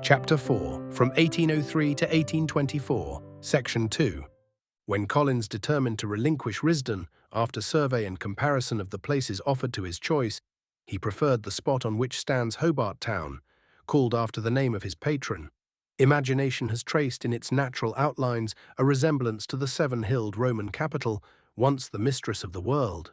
Chapter 4, from 1803 to 1824, Section 2. When Collins determined to relinquish Risdon after survey and comparison of the places offered to his choice, he preferred the spot on which stands Hobart Town, called after the name of his patron. Imagination has traced in its natural outlines a resemblance to the seven-hilled Roman capital, once the mistress of the world.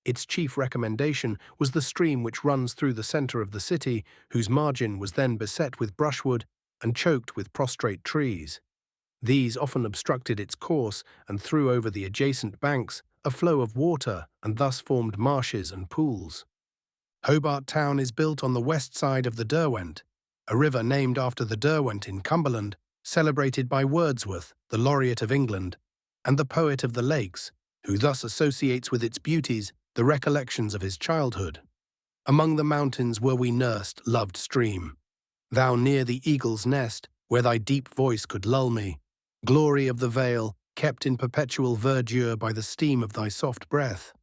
Its chief recommendation was the stream which runs through the centre of the city, whose margin was then beset with brushwood and choked with prostrate trees. These often obstructed its course and threw over the adjacent banks a flow of water and thus formed marshes and pools. Hobart Town is built on the west side of the Derwent, a river named after the Derwent in Cumberland, celebrated by Wordsworth, the laureate of England, and the poet of the lakes, who thus associates with its beauties the recollections of his childhood. Among the mountains where we nursed, loved stream, thou near the eagle's nest, where thy deep voice could lull me, glory of the vale, kept in perpetual verdure by the steam of thy soft breath.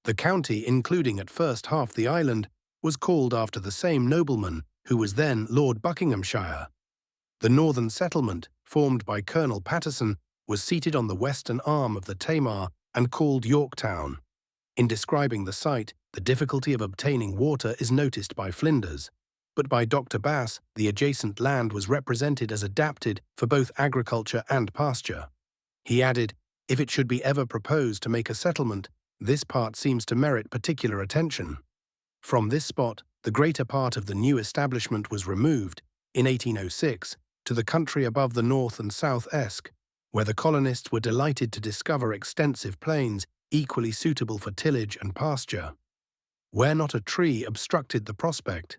The county, including at first half the island, was called after the same nobleman who was then Lord Buckinghamshire. The northern settlement, formed by Colonel Patterson, was seated on the western arm of the Tamar and called Yorktown. In describing the site, the difficulty of obtaining water is noticed by Flinders, but by Dr. Bass, the adjacent land was represented as adapted for both agriculture and pasture. He added, if it should be ever proposed to make a settlement, this part seems to merit particular attention. From this spot, the greater part of the new establishment was removed, in 1806, to the country above the North and South Esk, where the colonists were delighted to discover extensive plains equally suitable for tillage and pasture. Where not a tree obstructed the prospect,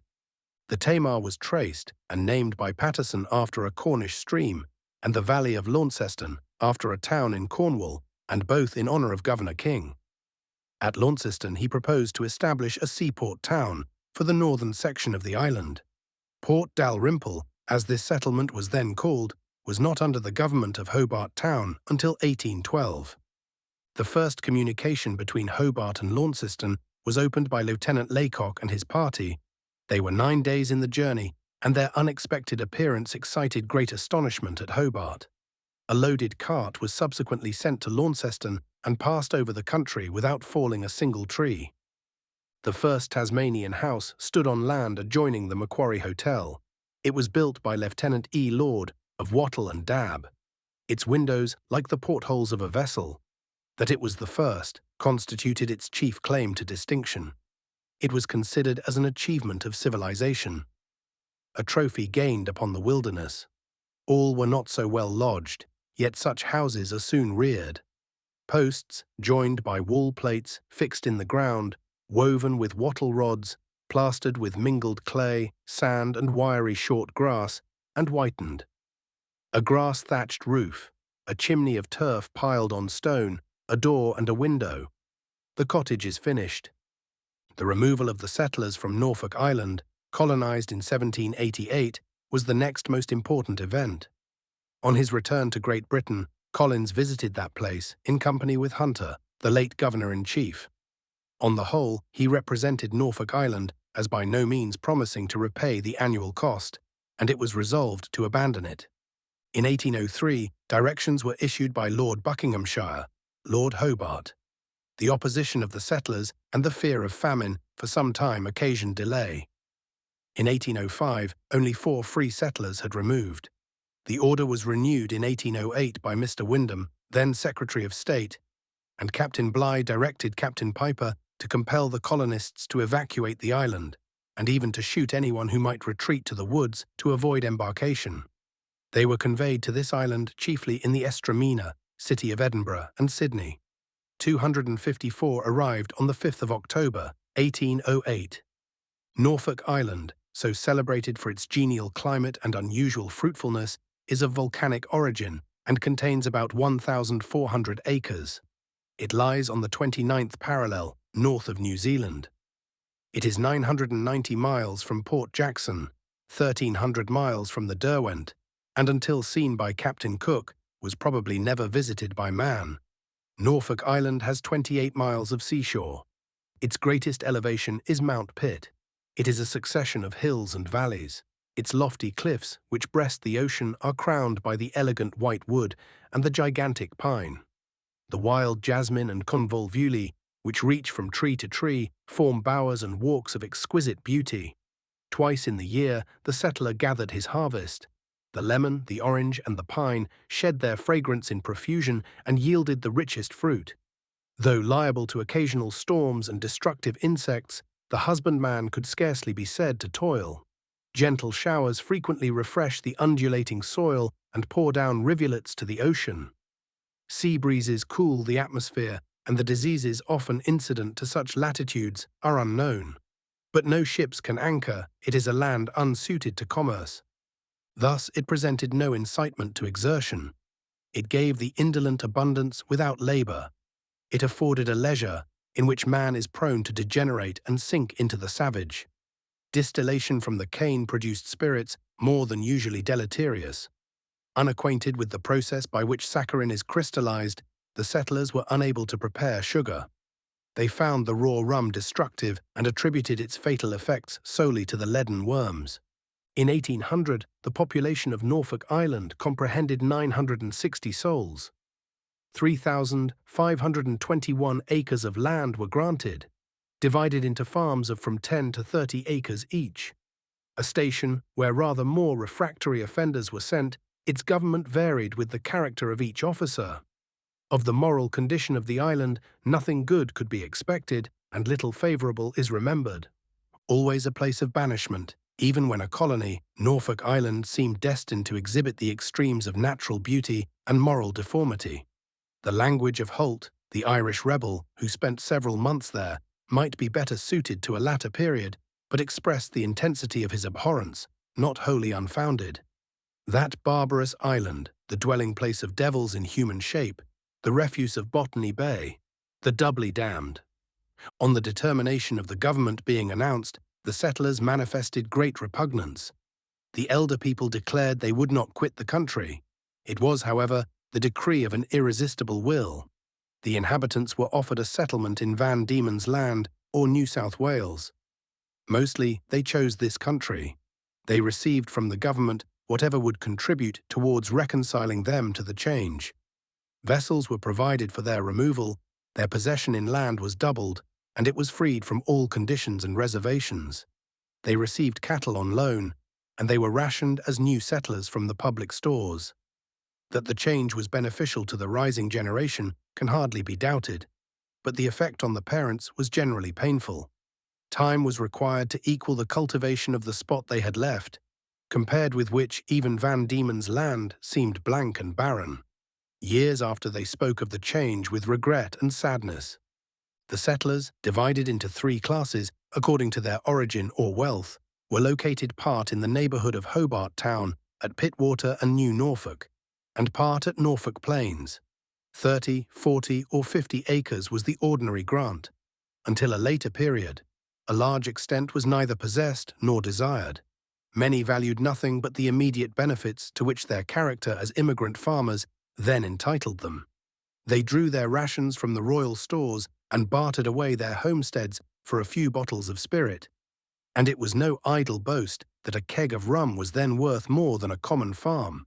the Tamar was traced and named by Patterson after a Cornish stream, and the valley of Launceston after a town in Cornwall, and both in honour of Governor King. At Launceston he proposed to establish a seaport town for the northern section of the island. Port Dalrymple, as this settlement was then called, was not under the government of Hobart Town until 1812. The first communication between Hobart and Launceston was opened by Lieutenant Laycock and his party. They were 9 days in the journey, and their unexpected appearance excited great astonishment at Hobart. A loaded cart was subsequently sent to Launceston and passed over the country without falling a single tree. The first Tasmanian house stood on land adjoining the Macquarie Hotel. It was built by Lieutenant E. Lord of Wattle and Dab. Its windows, like the portholes of a vessel. That it was the first constituted its chief claim to distinction. It was considered as an achievement of civilization, a trophy gained upon the wilderness. All were not so well lodged, yet such houses are soon reared. Posts, joined by wall plates fixed in the ground, woven with wattle rods, plastered with mingled clay, sand and wiry short grass, and whitened. A grass-thatched roof, a chimney of turf piled on stone, a door and a window. The cottage is finished. The removal of the settlers from Norfolk Island, colonized in 1788, was the next most important event. On his return to Great Britain, Collins visited that place in company with Hunter, the late governor-in-chief. On the whole, he represented Norfolk Island as by no means promising to repay the annual cost, and it was resolved to abandon it. In 1803, directions were issued by Lord Buckinghamshire, Lord Hobart. The opposition of the settlers and the fear of famine for some time occasioned delay. In 1805, only 4 free settlers had removed. The order was renewed in 1808 by Mr. Wyndham, then Secretary of State, and Captain Bligh directed Captain Piper to compel the colonists to evacuate the island, and even to shoot anyone who might retreat to the woods to avoid embarkation. They were conveyed to this island chiefly in the Estramina, city of Edinburgh and Sydney. 254 arrived on the 5th of October, 1808. Norfolk Island, so celebrated for its genial climate and unusual fruitfulness, is of volcanic origin and contains about 1,400 acres. It lies on the 29th parallel, north of New Zealand. It is 990 miles from Port Jackson, 1,300 miles from the Derwent, and until seen by Captain Cook, was probably never visited by man. Norfolk Island has 28 miles of seashore. Its greatest elevation is Mount Pitt. It is a succession of hills and valleys. Its lofty cliffs, which breast the ocean, are crowned by the elegant white wood and the gigantic pine. The wild jasmine and convolvuli, which reach from tree to tree, form bowers and walks of exquisite beauty. Twice in the year, the settler gathered his harvest. The lemon, the orange, and the pine shed their fragrance in profusion and yielded the richest fruit. Though liable to occasional storms and destructive insects, the husbandman could scarcely be said to toil. Gentle showers frequently refresh the undulating soil and pour down rivulets to the ocean. Sea breezes cool the atmosphere, and the diseases often incident to such latitudes are unknown. But no ships can anchor; it is a land unsuited to commerce. Thus it presented no incitement to exertion. It gave the indolent abundance without labor. It afforded a leisure in which man is prone to degenerate and sink into the savage. Distillation from the cane produced spirits more than usually deleterious. Unacquainted with the process by which saccharin is crystallized, the settlers were unable to prepare sugar. They found the raw rum destructive and attributed its fatal effects solely to the leaden worms. In 1800, the population of Norfolk Island comprehended 960 souls. 3,521 acres of land were granted, divided into farms of from 10 to 30 acres each. A station where rather more refractory offenders were sent, its government varied with the character of each officer. Of the moral condition of the island, nothing good could be expected, and little favorable is remembered. Always a place of banishment, even when a colony, Norfolk Island seemed destined to exhibit the extremes of natural beauty and moral deformity. The language of Holt, the Irish rebel, who spent several months there, might be better suited to a latter period, but expressed the intensity of his abhorrence, not wholly unfounded. That barbarous island, the dwelling place of devils in human shape, the refuse of Botany Bay, the doubly damned. On the determination of the government being announced, the settlers manifested great repugnance. The elder people declared they would not quit the country. It was, however, the decree of an irresistible will. The inhabitants were offered a settlement in Van Diemen's Land or New South Wales. Mostly, they chose this country. They received from the government whatever would contribute towards reconciling them to the change. Vessels were provided for their removal, their possession in land was doubled, and it was freed from all conditions and reservations. They received cattle on loan, and they were rationed as new settlers from the public stores. That the change was beneficial to the rising generation can hardly be doubted, but the effect on the parents was generally painful. Time was required to equal the cultivation of the spot they had left, compared with which even Van Diemen's Land seemed blank and barren. Years after they spoke of the change with regret and sadness. The settlers, divided into three classes according to their origin or wealth, were located part in the neighbourhood of Hobart Town, at Pittwater and New Norfolk, and part at Norfolk Plains. 30, 40, or 50 acres was the ordinary grant. Until a later period, a large extent was neither possessed nor desired. Many valued nothing but the immediate benefits to which their character as immigrant farmers then entitled them. They drew their rations from the royal stores and bartered away their homesteads for a few bottles of spirit. And it was no idle boast that a keg of rum was then worth more than a common farm.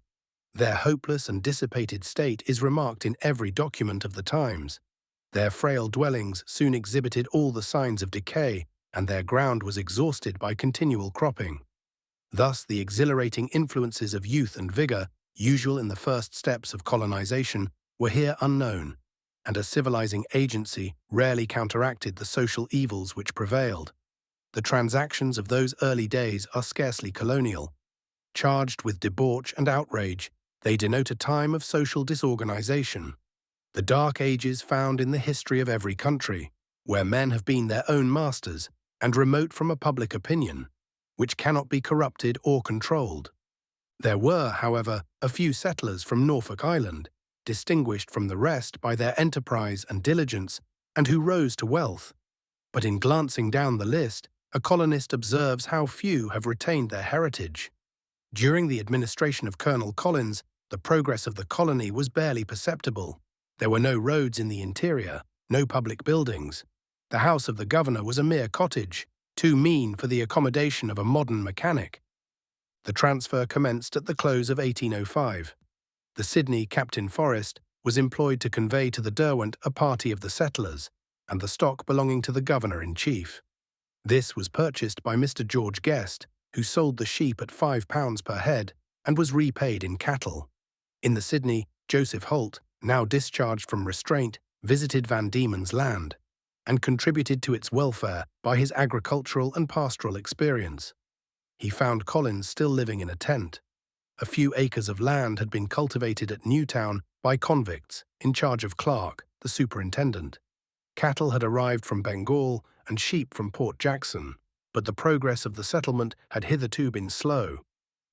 Their hopeless and dissipated state is remarked in every document of the times. Their frail dwellings soon exhibited all the signs of decay, and their ground was exhausted by continual cropping. Thus the exhilarating influences of youth and vigor, usual in the first steps of colonization, were here unknown, and a civilizing agency rarely counteracted the social evils which prevailed. The transactions of those early days are scarcely colonial. Charged with debauch and outrage, they denote a time of social disorganization. The dark ages found in the history of every country, where men have been their own masters and remote from a public opinion, which cannot be corrupted or controlled. There were, however, a few settlers from Norfolk Island, distinguished from the rest by their enterprise and diligence, and who rose to wealth. But in glancing down the list, a colonist observes how few have retained their heritage. During the administration of Colonel Collins, the progress of the colony was barely perceptible. There were no roads in the interior, no public buildings. The house of the governor was a mere cottage, too mean for the accommodation of a modern mechanic. The transfer commenced at the close of 1805. The Sydney Captain Forrest was employed to convey to the Derwent a party of the settlers and the stock belonging to the Governor-in-Chief. This was purchased by Mr. George Guest, who sold the sheep at £5 per head and was repaid in cattle. In the Sydney, Joseph Holt, now discharged from restraint, visited Van Diemen's Land and contributed to its welfare by his agricultural and pastoral experience. He found Collins still living in a tent. A few acres of land had been cultivated at Newtown by convicts in charge of Clark, the superintendent. Cattle had arrived from Bengal and sheep from Port Jackson, but the progress of the settlement had hitherto been slow.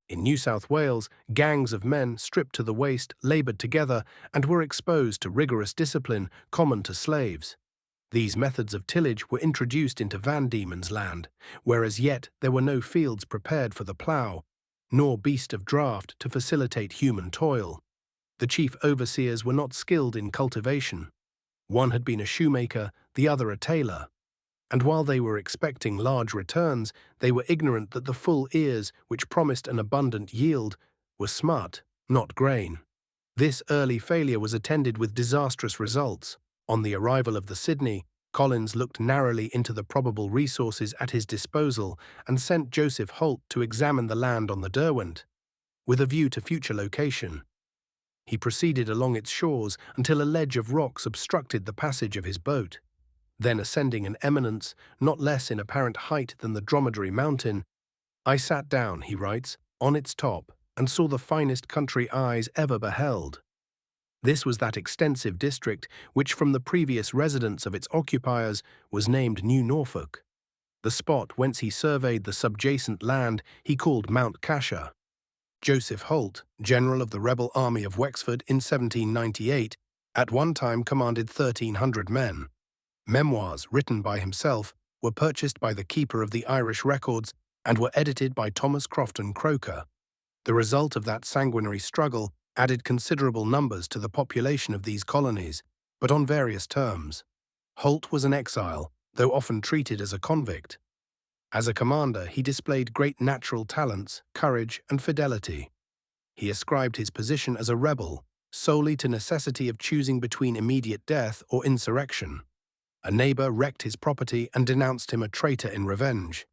In New South Wales, gangs of men stripped to the waist laboured together and were exposed to rigorous discipline common to slaves. These methods of tillage were introduced into Van Diemen's Land, where as yet there were no fields prepared for the plough, nor beast of draught to facilitate human toil. The chief overseers were not skilled in cultivation. One had been a shoemaker, the other a tailor. And while they were expecting large returns, they were ignorant that the full ears, which promised an abundant yield, were smut, not grain. This early failure was attended with disastrous results. On the arrival of the Sydney, Collins looked narrowly into the probable resources at his disposal and sent Joseph Holt to examine the land on the Derwent, with a view to future location. He proceeded along its shores until a ledge of rocks obstructed the passage of his boat. Then, ascending an eminence not less in apparent height than the Dromedary Mountain, I sat down, he writes, on its top and saw the finest country eyes ever beheld. This was that extensive district which, from the previous residence of its occupiers, was named New Norfolk. The spot whence he surveyed the subjacent land he called Mount Cassia. Joseph Holt, general of the rebel army of Wexford in 1798, at one time commanded 1,300 men. Memoirs written by himself were purchased by the keeper of the Irish records and were edited by Thomas Crofton Croker. The result of that sanguinary struggle added considerable numbers to the population of these colonies, but on various terms. Holt was an exile, though often treated as a convict. As a commander, he displayed great natural talents, courage, and fidelity. He ascribed his position as a rebel solely to necessity of choosing between immediate death or insurrection. A neighbor wrecked his property and denounced him a traitor in revenge.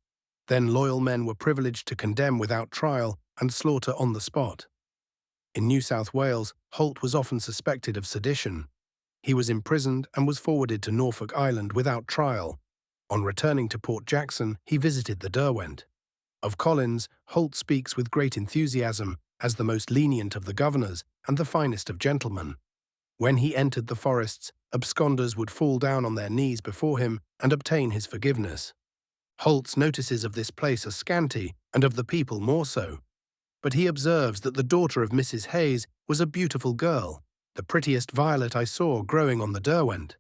Then loyal men were privileged to condemn without trial and slaughter on the spot. In New South Wales, Holt was often suspected of sedition. He was imprisoned and was forwarded to Norfolk Island without trial. On returning to Port Jackson, he visited the Derwent. Of Collins, Holt speaks with great enthusiasm as the most lenient of the governors and the finest of gentlemen. When he entered the forests, absconders would fall down on their knees before him and obtain his forgiveness. Holt's notices of this place are scanty, and of the people more so. But he observes that the daughter of Mrs. Hayes was a beautiful girl, the prettiest violet I saw growing on the Derwent.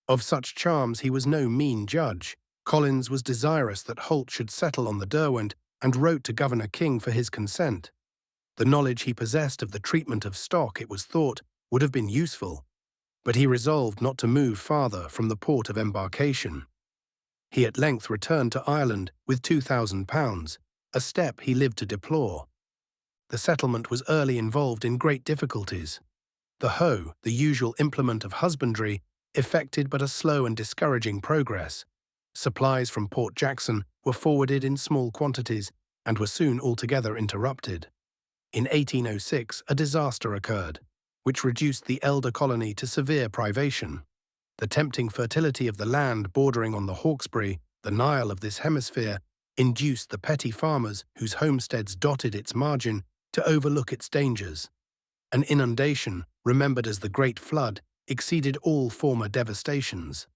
Of such charms he was no mean judge. Collins was desirous that Holt should settle on the Derwent and wrote to Governor King for his consent. The knowledge he possessed of the treatment of stock, it was thought, would have been useful, but he resolved not to move farther from the port of embarkation. He at length returned to Ireland with £2,000, a step he lived to deplore. The settlement was early involved in great difficulties. The hoe, the usual implement of husbandry, effected but a slow and discouraging progress. Supplies from Port Jackson were forwarded in small quantities and were soon altogether interrupted. In 1806, a disaster occurred, which reduced the elder colony to severe privation. The tempting fertility of the land bordering on the Hawkesbury, the Nile of this hemisphere, induced the petty farmers whose homesteads dotted its margin to overlook its dangers. An inundation, remembered as the Great Flood, exceeded all former devastations.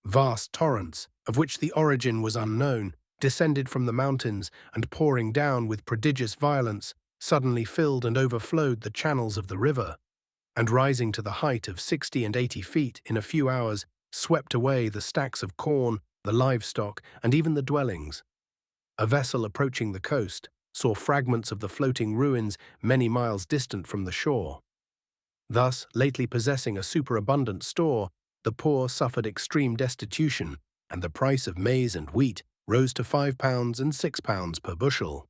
Vast torrents, of which the origin was unknown, descended from the mountains and, pouring down with prodigious violence, suddenly filled and overflowed the channels of the river, and rising to the height of 60 and 80 feet in a few hours, swept away the stacks of corn, the livestock, and even the dwellings. A vessel approaching the coast saw fragments of the floating ruins many miles distant from the shore. Thus, lately possessing a superabundant store, the poor suffered extreme destitution, and the price of maize and wheat rose to £5 and £6 per bushel.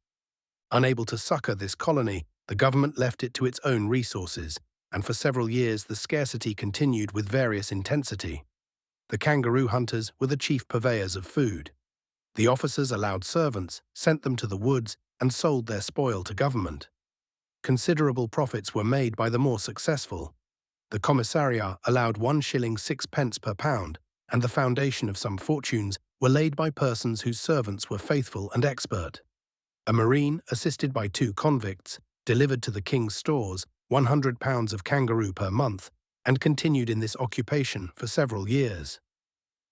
Unable to succor this colony, the government left it to its own resources, and for several years the scarcity continued with various intensity. The kangaroo hunters were the chief purveyors of food. The officers allowed servants, sent them to the woods, and sold their spoil to government. Considerable profits were made by the more successful. The commissariat allowed 1 shilling 6 pence per pound, and the foundation of some fortunes were laid by persons whose servants were faithful and expert. A marine, assisted by 2 convicts, delivered to the king's stores 100 pounds of kangaroo per month, and continued in this occupation for several years.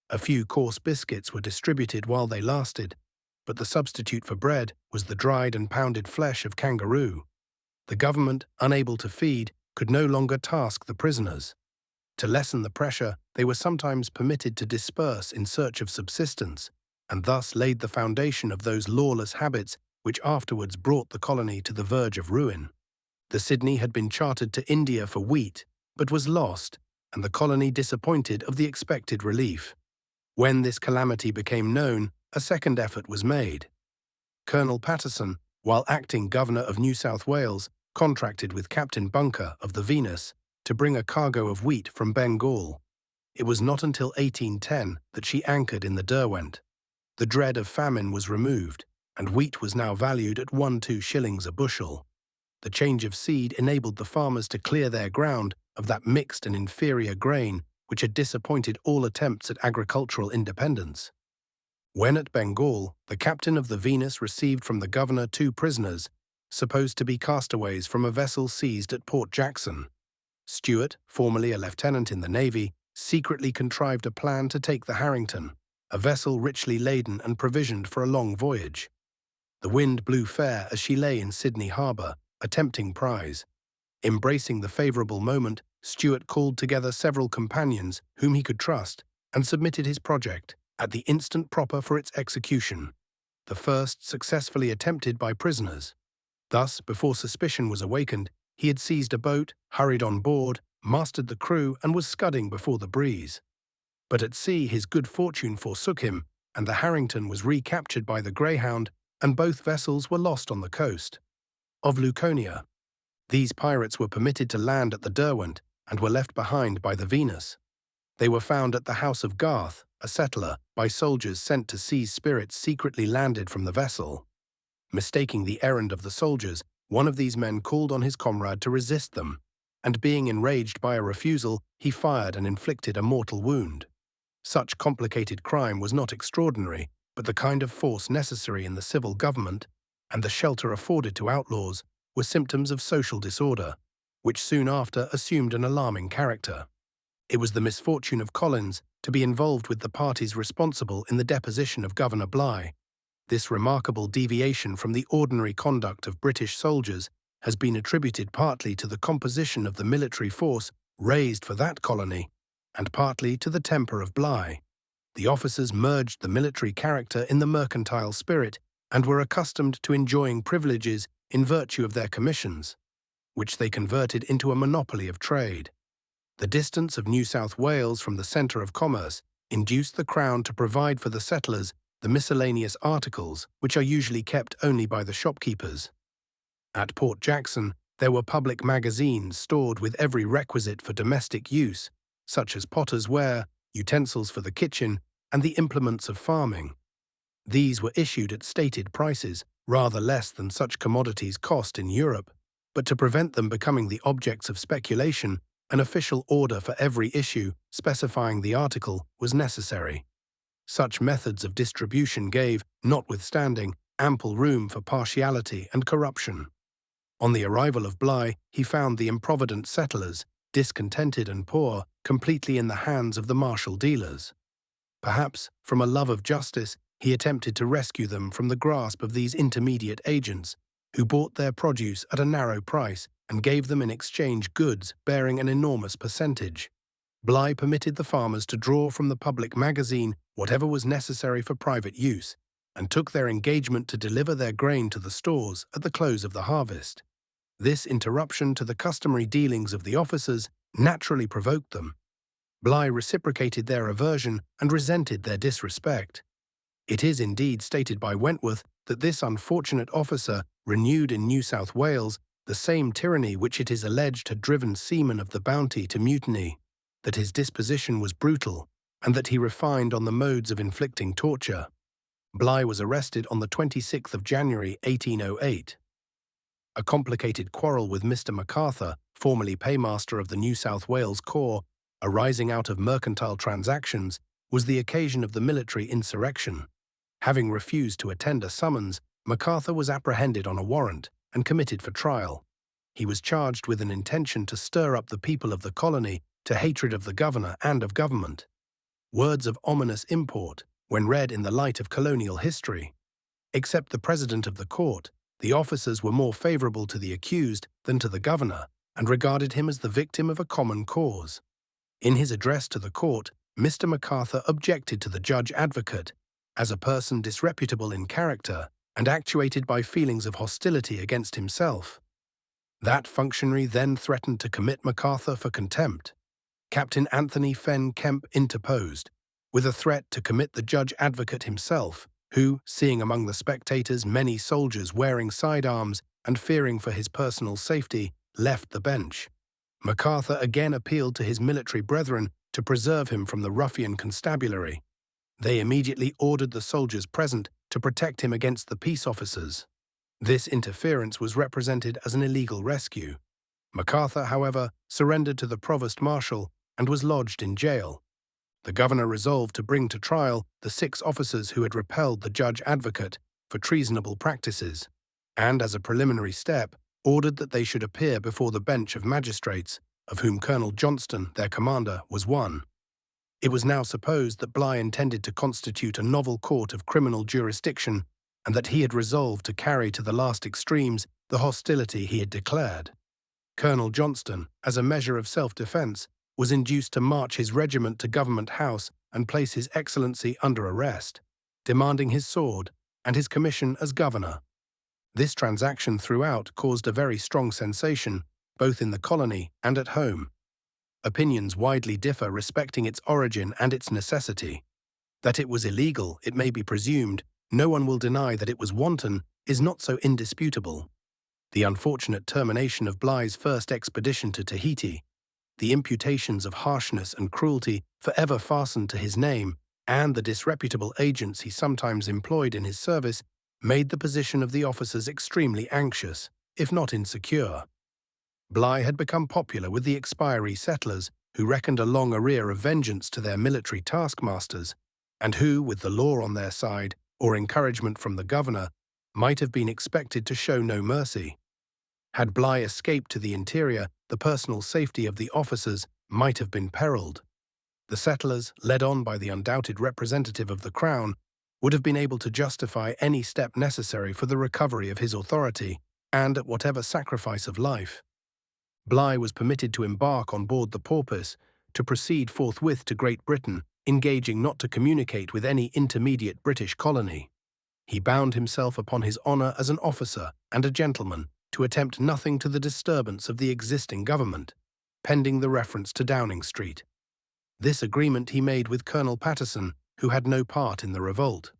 A few coarse biscuits were distributed while they lasted, but the substitute for bread was the dried and pounded flesh of kangaroo. The government, unable to feed, could no longer task the prisoners. To lessen the pressure, they were sometimes permitted to disperse in search of subsistence, and thus laid the foundation of those lawless habits which afterwards brought the colony to the verge of ruin. The Sydney had been chartered to India for wheat, but was lost, and the colony disappointed of the expected relief. When this calamity became known, a second effort was made. Colonel Patterson, while acting governor of New South Wales, contracted with Captain Bunker of the Venus to bring a cargo of wheat from Bengal. It was not until 1810 that she anchored in the Derwent. The dread of famine was removed, and wheat was now valued at 1–2 shillings a bushel. The change of seed enabled the farmers to clear their ground of that mixed and inferior grain which had disappointed all attempts at agricultural independence. When at Bengal, the captain of the Venus received from the governor 2 prisoners, supposed to be castaways from a vessel seized at Port Jackson. Stewart, formerly a lieutenant in the Navy, secretly contrived a plan to take the Harrington, a vessel richly laden and provisioned for a long voyage. The wind blew fair as she lay in Sydney harbour, a tempting prize. Embracing the favourable moment, Stewart called together several companions whom he could trust, and submitted his project, at the instant proper for its execution, the first successfully attempted by prisoners. Thus, before suspicion was awakened, he had seized a boat, hurried on board, mastered the crew, and was scudding before the breeze. But at sea his good fortune forsook him, and the Harrington was recaptured by the Greyhound, and both vessels were lost on the coast of Luconia. These pirates were permitted to land at the Derwent, and were left behind by the Venus. They were found at the house of Garth, a settler, by soldiers sent to seize spirits secretly landed from the vessel. Mistaking the errand of the soldiers, one of these men called on his comrade to resist them, and being enraged by a refusal, he fired and inflicted a mortal wound. Such complicated crime was not extraordinary, but the kind of force necessary in the civil government, and the shelter afforded to outlaws, were symptoms of social disorder, which soon after assumed an alarming character. It was the misfortune of Collins to be involved with the parties responsible in the deposition of Governor Bligh. This remarkable deviation from the ordinary conduct of British soldiers has been attributed partly to the composition of the military force raised for that colony, and partly to the temper of Bligh. The officers merged the military character in the mercantile spirit, and were accustomed to enjoying privileges in virtue of their commissions, which they converted into a monopoly of trade. The distance of New South Wales from the centre of commerce induced the Crown to provide for the settlers the miscellaneous articles which are usually kept only by the shopkeepers. At Port Jackson, there were public magazines stored with every requisite for domestic use, such as potter's ware, utensils for the kitchen, and the implements of farming. These were issued at stated prices, rather less than such commodities cost in Europe, but to prevent them becoming the objects of speculation, an official order for every issue specifying the article was necessary. Such methods of distribution gave, notwithstanding, ample room for partiality and corruption. On the arrival of Bligh, he found the improvident settlers, discontented and poor, completely in the hands of the martial dealers. Perhaps, from a love of justice, he attempted to rescue them from the grasp of these intermediate agents, who bought their produce at a narrow price and gave them in exchange goods bearing an enormous percentage. Bligh permitted the farmers to draw from the public magazine whatever was necessary for private use, and took their engagement to deliver their grain to the stores at the close of the harvest. This interruption to the customary dealings of the officers naturally provoked them. Bligh reciprocated their aversion and resented their disrespect. It is indeed stated by Wentworth that this unfortunate officer renewed in New South Wales the same tyranny which it is alleged had driven seamen of the Bounty to mutiny, that his disposition was brutal, and that he refined on the modes of inflicting torture. Bligh was arrested on the 26th of January 1808. A complicated quarrel with Mr. MacArthur, formerly paymaster of the New South Wales Corps, arising out of mercantile transactions, was the occasion of the military insurrection. Having refused to attend a summons, MacArthur was apprehended on a warrant and committed for trial. He was charged with an intention to stir up the people of the colony to hatred of the governor and of government. Words of ominous import when read in the light of colonial history. Except the president of the court, the officers were more favourable to the accused than to the governor, and regarded him as the victim of a common cause. In his address to the court, Mr. MacArthur objected to the judge-advocate as a person disreputable in character and actuated by feelings of hostility against himself. That functionary then threatened to commit MacArthur for contempt. Captain Anthony Fenn Kemp interposed, with a threat to commit the judge-advocate himself, who, seeing among the spectators many soldiers wearing sidearms and fearing for his personal safety, left the bench. MacArthur again appealed to his military brethren to preserve him from the ruffian constabulary. They immediately ordered the soldiers present to protect him against the peace officers. This interference was represented as an illegal rescue. MacArthur, however, surrendered to the provost-marshal and was lodged in jail. The governor resolved to bring to trial the 6 officers who had repelled the judge-advocate for treasonable practices, and as a preliminary step, ordered that they should appear before the bench of magistrates, of whom Colonel Launceston, their commander, was one. It was now supposed that Bligh intended to constitute a novel court of criminal jurisdiction, and that he had resolved to carry to the last extremes the hostility he had declared. Colonel Launceston, as a measure of self-defence, was induced to march his regiment to Government House and place His Excellency under arrest, demanding his sword and his commission as governor. This transaction throughout caused a very strong sensation, both in the colony and at home. Opinions widely differ respecting its origin and its necessity. That it was illegal, it may be presumed, no one will deny that it was wanton, is not so indisputable. The unfortunate termination of Bligh's first expedition to Tahiti, the imputations of harshness and cruelty forever fastened to his name, and the disreputable agents he sometimes employed in his service, made the position of the officers extremely anxious, if not insecure. Bligh had become popular with the expiry settlers, who reckoned a long arrear of vengeance to their military taskmasters, and who, with the law on their side, or encouragement from the governor, might have been expected to show no mercy. Had Bligh escaped to the interior, the personal safety of the officers might have been perilled. The settlers, led on by the undoubted representative of the Crown, would have been able to justify any step necessary for the recovery of his authority, and at whatever sacrifice of life. Bligh was permitted to embark on board the Porpoise, to proceed forthwith to Great Britain, engaging not to communicate with any intermediate British colony. He bound himself upon his honour as an officer and a gentleman to attempt nothing to the disturbance of the existing government, pending the reference to Downing Street. This agreement he made with Colonel Patterson, who had no part in the revolt.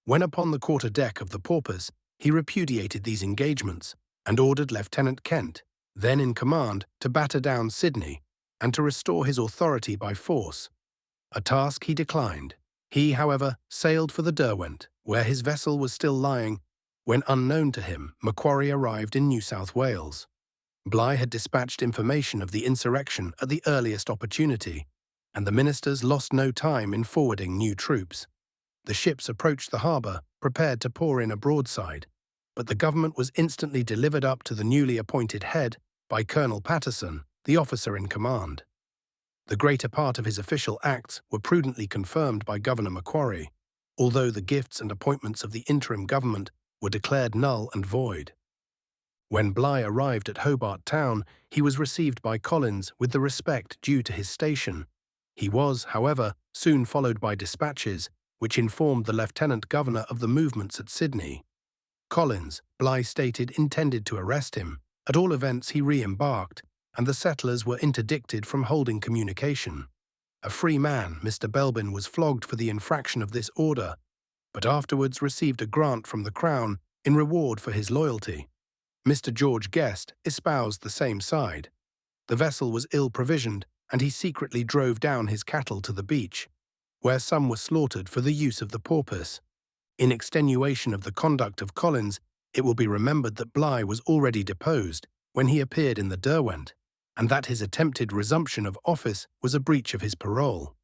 When upon the quarter-deck of the Porpoise, he repudiated these engagements and ordered Lieutenant Kent, then in command, to batter down Sydney and to restore his authority by force, a task he declined. He, however, sailed for the Derwent, where his vessel was still lying, when, unknown to him, Macquarie arrived in New South Wales. Bligh had dispatched information of the insurrection at the earliest opportunity, and the ministers lost no time in forwarding new troops. The ships approached the harbour, prepared to pour in a broadside, but the government was instantly delivered up to the newly appointed head by Colonel Patterson, the officer in command. The greater part of his official acts were prudently confirmed by Governor Macquarie, although the gifts and appointments of the interim government were declared null and void. When Bligh arrived at Hobart Town, he was received by Collins with the respect due to his station. He was, however, soon followed by dispatches, which informed the Lieutenant Governor of the movements at Sydney. Collins, Bligh stated, intended to arrest him. At all events, he re-embarked, and the settlers were interdicted from holding communication. A free man, Mr. Belbin, was flogged for the infraction of this order, but afterwards received a grant from the Crown in reward for his loyalty. Mr. George Guest espoused the same side. The vessel was ill-provisioned, and he secretly drove down his cattle to the beach, where some were slaughtered for the use of the porpoise. In extenuation of the conduct of Collins, it will be remembered that Bligh was already deposed when he appeared in the Derwent, and that his attempted resumption of office was a breach of his parole.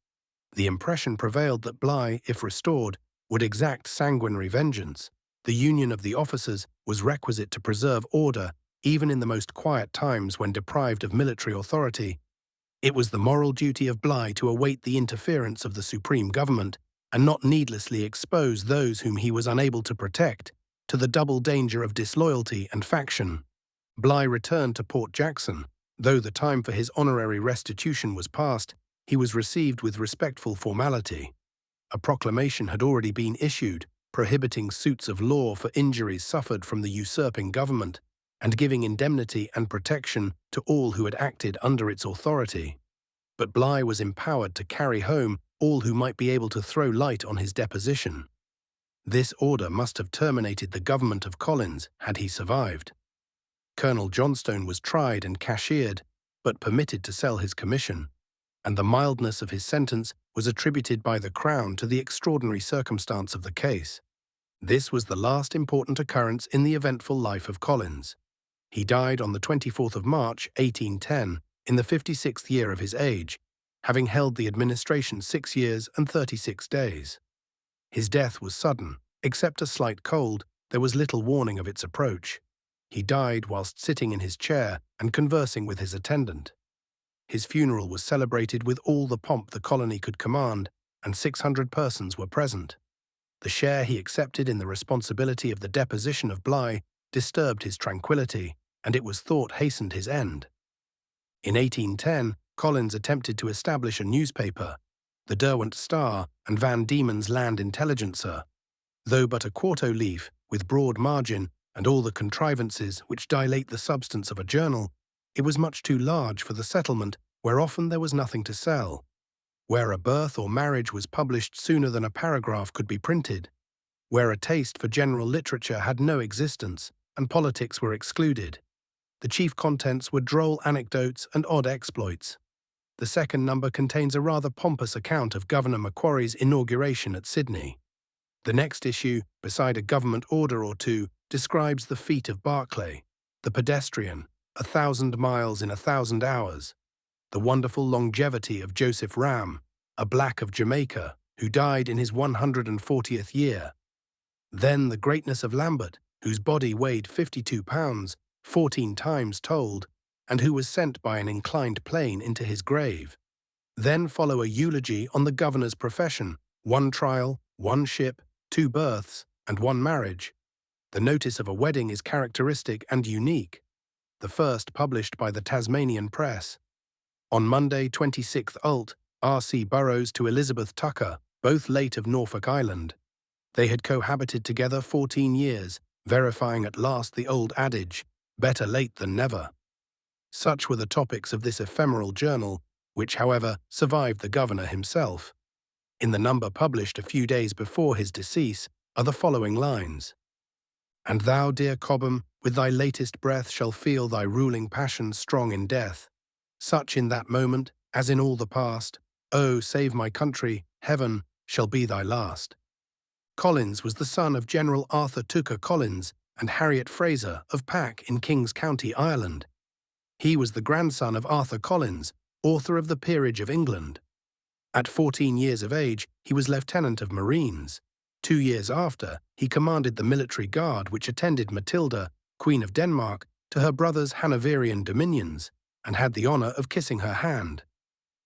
The impression prevailed that Bligh, if restored, would exact sanguinary vengeance. The union of the officers was requisite to preserve order even in the most quiet times when deprived of military authority. It was the moral duty of Bligh to await the interference of the supreme government and not needlessly expose those whom he was unable to protect to the double danger of disloyalty and faction. Bligh returned to Port Jackson. Though the time for his honorary restitution was past, he was received with respectful formality. A proclamation had already been issued, prohibiting suits of law for injuries suffered from the usurping government, and giving indemnity and protection to all who had acted under its authority. But Bligh was empowered to carry home all who might be able to throw light on his deposition. This order must have terminated the government of Collins had he survived. Colonel Johnstone was tried and cashiered, but permitted to sell his commission, and the mildness of his sentence was attributed by the Crown to the extraordinary circumstance of the case. This was the last important occurrence in the eventful life of Collins. He died on the 24th of March, 1810, in the 56th year of his age, having held the administration 6 years and 36 days. His death was sudden. Except a slight cold, there was little warning of its approach. He died whilst sitting in his chair and conversing with his attendant. His funeral was celebrated with all the pomp the colony could command, and 600 persons were present. The share he accepted in the responsibility of the deposition of Bligh disturbed his tranquillity, and it was thought hastened his end. In 1810, Collins attempted to establish a newspaper, the Derwent Star and Van Diemen's Land Intelligencer. Though but a quarto leaf, with broad margin and all the contrivances which dilate the substance of a journal, it was much too large for the settlement, where often there was nothing to sell, where a birth or marriage was published sooner than a paragraph could be printed, where a taste for general literature had no existence, and politics were excluded. The chief contents were droll anecdotes and odd exploits. The second number contains a rather pompous account of Governor Macquarie's inauguration at Sydney. The next issue, beside a government order or two, describes the feat of Barclay, the pedestrian, 1,000 miles in 1,000 hours, the wonderful longevity of Joseph Ram, a black of Jamaica, who died in his 140th year. Then the greatness of Lambert, whose body weighed 52 pounds, 14 times told, and who was sent by an inclined plane into his grave. Then follow a eulogy on the governor's profession, 1 trial, 1 ship, 2 births, and 1 marriage. The notice of a wedding is characteristic and unique, the first published by the Tasmanian Press. On Monday, 26th ult., R.C. Burroughs to Elizabeth Tucker, both late of Norfolk Island. They had cohabited together 14 years, verifying at last the old adage, better late than never. Such were the topics of this ephemeral journal, which, however, survived the governor himself. In the number published a few days before his decease are the following lines. And thou, dear Cobham, with thy latest breath shall feel thy ruling passion strong in death. Such in that moment, as in all the past, oh, save my country, heaven shall be thy last. Collins was the son of General Arthur Tooker Collins and Harriet Fraser of Pack in King's County, Ireland. He was the grandson of Arthur Collins, author of the Peerage of England. At 14 years of age, he was Lieutenant of Marines. 2 years after, he commanded the military guard which attended Matilda, Queen of Denmark, to her brother's Hanoverian dominions, and had the honour of kissing her hand.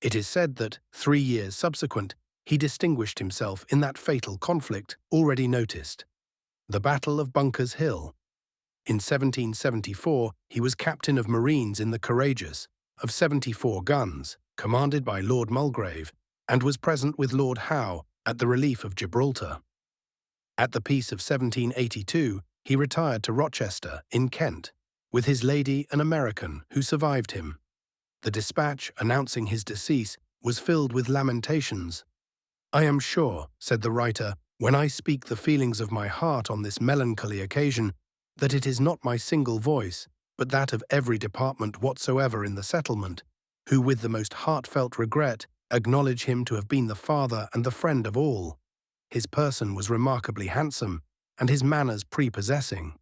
It is said that, 3 years subsequent, he distinguished himself in that fatal conflict already noticed, the Battle of Bunker's Hill. In 1774, he was captain of Marines in the Courageous, of 74 guns, commanded by Lord Mulgrave, and was present with Lord Howe at the relief of Gibraltar. At the peace of 1782, he retired to Rochester, in Kent, with his lady, an American, who survived him. The dispatch announcing his decease was filled with lamentations. I am sure, said the writer, When I speak the feelings of my heart on this melancholy occasion, that it is not my single voice, but that of every department whatsoever in the settlement, who with the most heartfelt regret acknowledge him to have been the father and the friend of all. His person was remarkably handsome, and his manners prepossessing.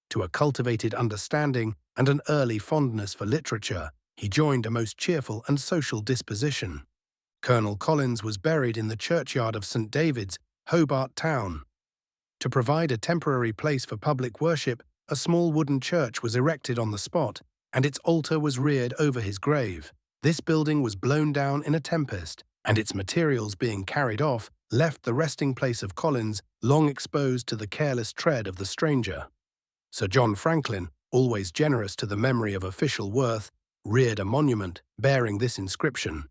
To a cultivated understanding and an early fondness for literature, he joined a most cheerful and social disposition. Colonel Collins was buried in the churchyard of St. David's, Hobart Town. To provide a temporary place for public worship, a small wooden church was erected on the spot, and its altar was reared over his grave. This building was blown down in a tempest, and its materials being carried off, left the resting place of Collins long exposed to the careless tread of the stranger. Sir John Franklin, always generous to the memory of official worth, reared a monument bearing this inscription: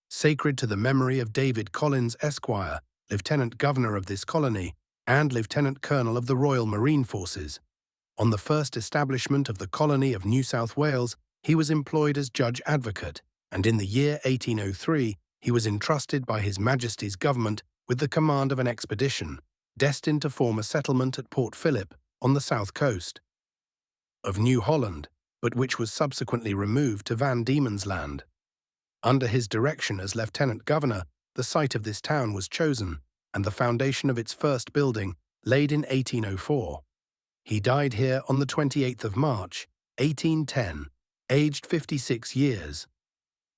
"Sacred to the memory of David Collins, Esquire, Lieutenant Governor of this colony, and Lieutenant Colonel of the Royal Marine Forces. On the first establishment of the colony of New South Wales, he was employed as Judge Advocate, and in the year 1803 he was entrusted by His Majesty's Government with the command of an expedition, destined to form a settlement at Port Phillip, on the south coast of New Holland, but which was subsequently removed to Van Diemen's Land. Under his direction as Lieutenant Governor, the site of this town was chosen, and the foundation of its first building laid in 1804. He died here on the 28th of March, 1810, aged 56 years.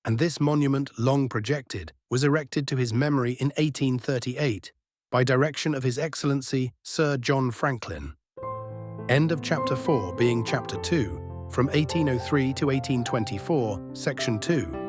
And this monument, long projected, was erected to his memory in 1838, by direction of His Excellency Sir John Franklin. End of Chapter 4, being Chapter 2, from 1803 to 1824, Section 2.